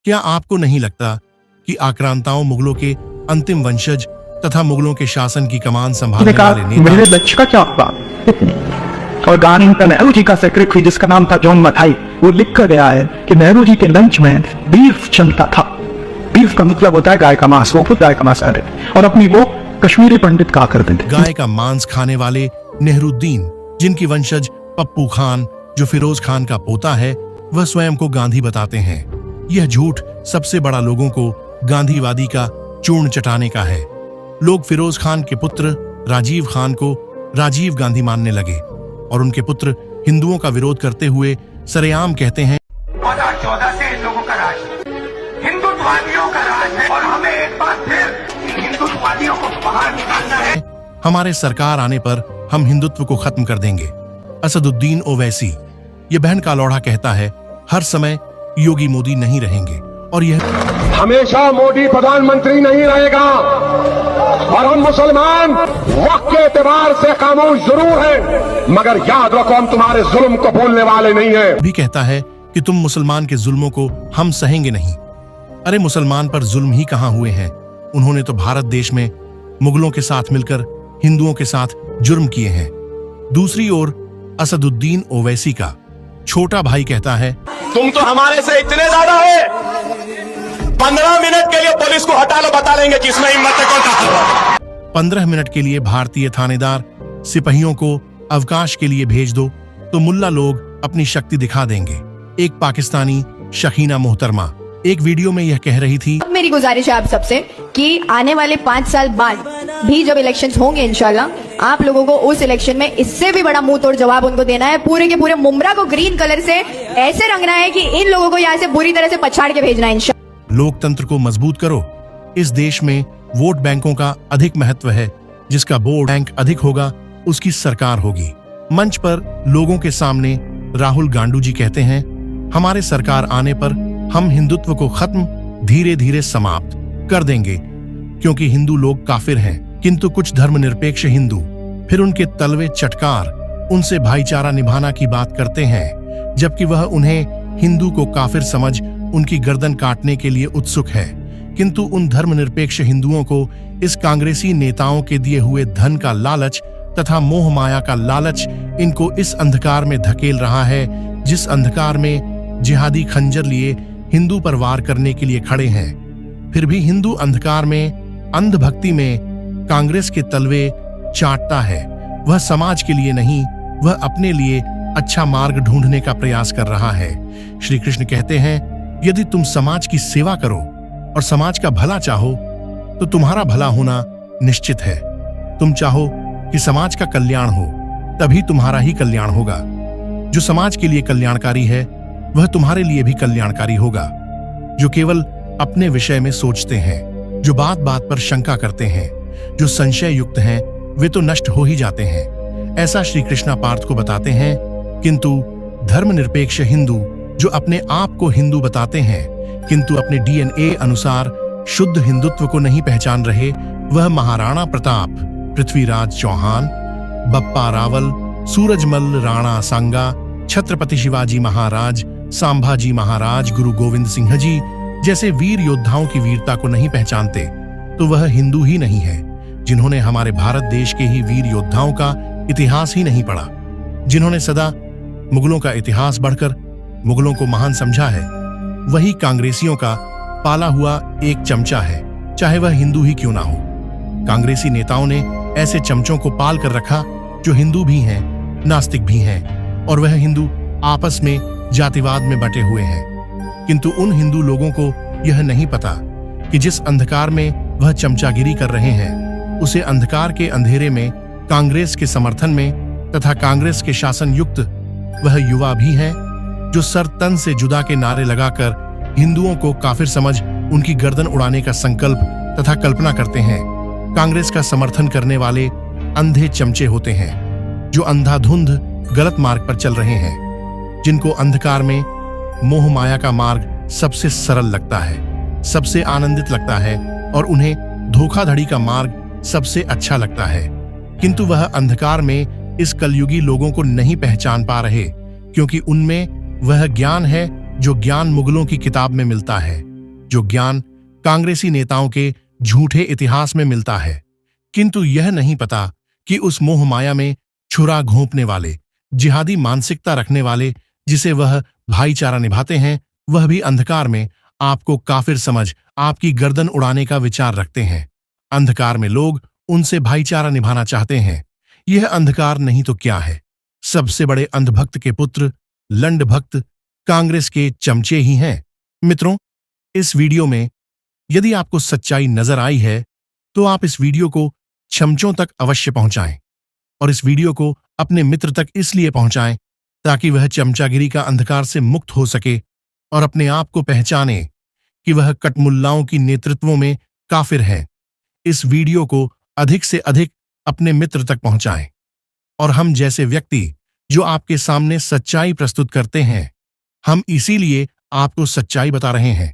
क्या आपको नहीं लगता कि आक्रांताओं मुगलों के अंतिम वंशज तथा मुगलों के शासन की कमान संभालने वाले नेता मेरे लक्ष्य का क्या होगा? और गांधी का नेहरू जी का सेक्रेटरी जिसका नाम था जॉन मथाई, वो लिख कर गया है कि नेहरू जी के लंच में बीफ चलता था। बीफ का मतलब होता है गाय का मांस, वो खुद गाय का मांस खाते और अपनी वो कश्मीरी पंडित कहा करते थे। गाय का मांस खाने वाले नेहरूद्दीन, जिनकी वंशज पप्पू खान जो फिरोज खान का पोता है, वह स्वयं को गांधी बताते हैं। यह झूठ सबसे बड़ा लोगों को गांधीवादी का चूर्ण चटाने का है। लोग फिरोज खान के पुत्र राजीव खान को राजीव गांधी मानने लगे और उनके पुत्र हिंदुओं का विरोध करते हुए सरेआम कहते हैं 2014 से इन लोगों का राज, हिंदुत्ववादियों का राज है और हमें एक बार फिर हिंदुत्ववादियों को बाहर निकालना है। हमारे सरकार आने पर हम हिंदुत्व को खत्म कर देंगे। असदुद्दीन ओवैसी, ये बहन का लौड़ा कहता है, हर समय योगी मोदी नहीं रहेंगे और यह हमेशा मोदी प्रधानमंत्री नहीं रहेगा और हम मुसलमान वक्त के एतबार से खामोश जरूर हैं, मगर याद रखो हम तुम्हारे जुल्म को भूलने वाले नहीं हैं। भी कहता है कि तुम मुसलमान के जुल्मों को हम सहेंगे नहीं। अरे मुसलमान पर जुल्म ही कहां हुए हैं? उन्होंने तो भारत देश में मुगलों के साथ मिलकर हिंदुओं के साथ जुर्म किए हैं। दूसरी ओर असदुद्दीन ओवैसी का छोटा भाई कहता है, तुम तो हमारे से इतने ज्यादा है, 15 मिनट के लिए पुलिस को हटा लो, बता लेंगे किसमें हिम्मत है, कौन था। 15 मिनट के लिए भारतीय थानेदार सिपाहियों को अवकाश के लिए भेज दो तो मुल्ला लोग अपनी शक्ति दिखा देंगे। एक पाकिस्तानी शकीना मोहतरमा एक वीडियो में यह कह रही थी, मेरी गुजारिश है आप सबसे कि आने वाले 5 साल बाद भी जब इलेक्शंस होंगे इंशाल्लाह, आप लोगों को उस इलेक्शन में इससे भी बड़ा मुंह तोड़ जवाब उनको देना है। पूरे के पूरे मुमरा को ग्रीन कलर से ऐसे रंगना है कि इन लोगों को यहाँ से बुरी तरह से पछाड़ के भेजना है इंशाल्लाह। लोकतंत्र को मजबूत करो। इस देश में वोट बैंकों का अधिक महत्व है। जिसका वोट बैंक अधिक होगा उसकी सरकार होगी। मंच पर लोगों के सामने राहुल गांडू जी कहते हैं, हमारे सरकार आने पर हम हिंदुत्व को खत्म धीरे धीरे समाप्त कर देंगे, क्योंकि हिंदू लोग काफिर हैं। किंतु कुछ धर्मनिरपेक्ष हिंदू फिर उनके तलवे चटकार उनसे भाईचारा निभाना की बात करते हैं, जबकि वह उन्हें हिंदू को काफिर समझ उनकी गर्दन काटने के लिए उत्सुक है। किंतु उन धर्मनिरपेक्ष हिंदुओं को इस कांग्रेसी नेताओं के दिए हुए धन का लालच तथा मोह माया का लालच इनको इस अंधकार में धकेल रहा है, जिस अंधकार में जिहादी खंजर लिए हिंदू पर वार करने के लिए खड़े हैं। फिर भी हिंदू अंधकार में अंधभक्ति में कांग्रेस के तलवे चाटता है। वह समाज के लिए नहीं, वह अपने लिए अच्छा मार्ग ढूंढने का प्रयास कर रहा है। श्री कृष्ण कहते हैं, यदि तुम समाज की सेवा करो और समाज का भला चाहो तो तुम्हारा भला होना निश्चित है। तुम चाहो कि समाज का कल्याण हो, तभी तुम्हारा ही कल्याण होगा। जो समाज के लिए कल्याणकारी है वह तुम्हारे लिए भी कल्याणकारी होगा। जो केवल अपने विषय में सोचते हैं, जो बात बात पर शंका करते हैं, जो संशय युक्त हैं, वे तो नष्ट हो ही जाते हैं। ऐसा श्री कृष्णा पार्थ को बताते हैं। किंतु धर्मनिरपेक्ष हिंदू जो अपने आप को हिंदू बताते हैं किंतु अपने डीएनए अनुसार शुद्ध हिंदुत्व को नहीं पहचान रहे, वह महाराणा प्रताप, पृथ्वीराज चौहान, बप्पा रावल, सूरजमल राणा सांगा, छत्रपति शिवाजी महाराज, संभाजी महाराज, गुरु गोविंद सिंह जी जैसे वीर योद्धाओं की वीरता को नहीं पहचानते तो वह हिंदू ही नहीं है। जिन्होंने हमारे भारत देश के ही वीर योद्धाओं का इतिहास ही नहीं पढ़ा, जिन्होंने सदा मुगलों का इतिहास बढ़कर मुगलों को महान समझा है, वही कांग्रेसियों का पाला हुआ एक चमचा है, चाहे वह हिंदू ही क्यों ना हो। कांग्रेसी नेताओं ने ऐसे चमचों को पाल कर रखा जो हिंदू भी हैं, नास्तिक भी हैं, और वह हिंदू आपस में जातिवाद में बटे हुए हैं। किंतु उन हिंदू लोगों को यह नहीं पता कि जिस अंधकार में वह चमचागिरी कर रहे हैं, उसे अंधकार के अंधेरे में कांग्रेस के समर्थन में तथा कांग्रेस के शासन युक्त वह युवा भी हैं जो सर तन से जुदा के नारे लगाकर हिंदुओं को काफिर समझ उनकी गर्दन उड़ाने का संकल्प तथा कल्पना करते हैं। कांग्रेस का समर्थन करने वाले अंधे चमचे होते हैं जो अंधाधुंध गलत मार्ग पर चल रहे हैं, जिनको अंधकार में मोह माया का मार्ग सबसे सरल लगता है, सबसे आनंदित लगता है, और उन्हें धोखाधड़ी का मार्ग सबसे अच्छा लगता है। किंतु वह अंधकार में इस कलयुगी लोगों को नहीं पहचान पा रहे, क्योंकि उनमें वह ज्ञान है जो ज्ञान मुगलों की किताब में मिलता है। जो ज्ञान कांग्रेसी नेताओं के झूठे इतिहास में मिलता है, किंतु यह नहीं पता कि उस मोह माया में छुरा घोंपने वाले, जिहादी मानसिकता रखने वाले, जिसे वह भाईचारा निभाते हैं, वह भी अंधकार में आपको काफिर समझ आपकी गर्दन उड़ाने का विचार रखते हैं। अंधकार में लोग उनसे भाईचारा निभाना चाहते हैं। यह अंधकार नहीं तो क्या है? सबसे बड़े अंधभक्त के पुत्र लंड भक्त कांग्रेस के चमचे ही हैं। मित्रों, इस वीडियो में यदि आपको सच्चाई नजर आई है तो आप इस वीडियो को चमचों तक अवश्य पहुंचाएं और इस वीडियो को अपने मित्र तक इसलिए पहुंचाएं ताकि वह चमचागिरी का अंधकार से मुक्त हो सके और अपने आप को पहचाने कि वह कटमुल्लाओं की नेतृत्वों में काफिर है। इस वीडियो को अधिक से अधिक अपने मित्र तक पहुंचाएं और हम जैसे व्यक्ति जो आपके सामने सच्चाई प्रस्तुत करते हैं, हम इसीलिए आपको सच्चाई बता रहे हैं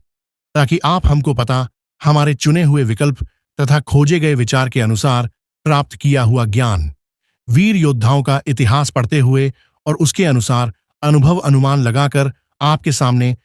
ताकि आप हमको पता हमारे चुने हुए विकल्प तथा खोजे गए विचार के अनुसार प्राप्त किया हुआ ज्ञान, वीर योद्धाओं का इतिहास पढ़ते हुए और उसके अनुसार अनुभव अनुमान लगाकर आपके सामने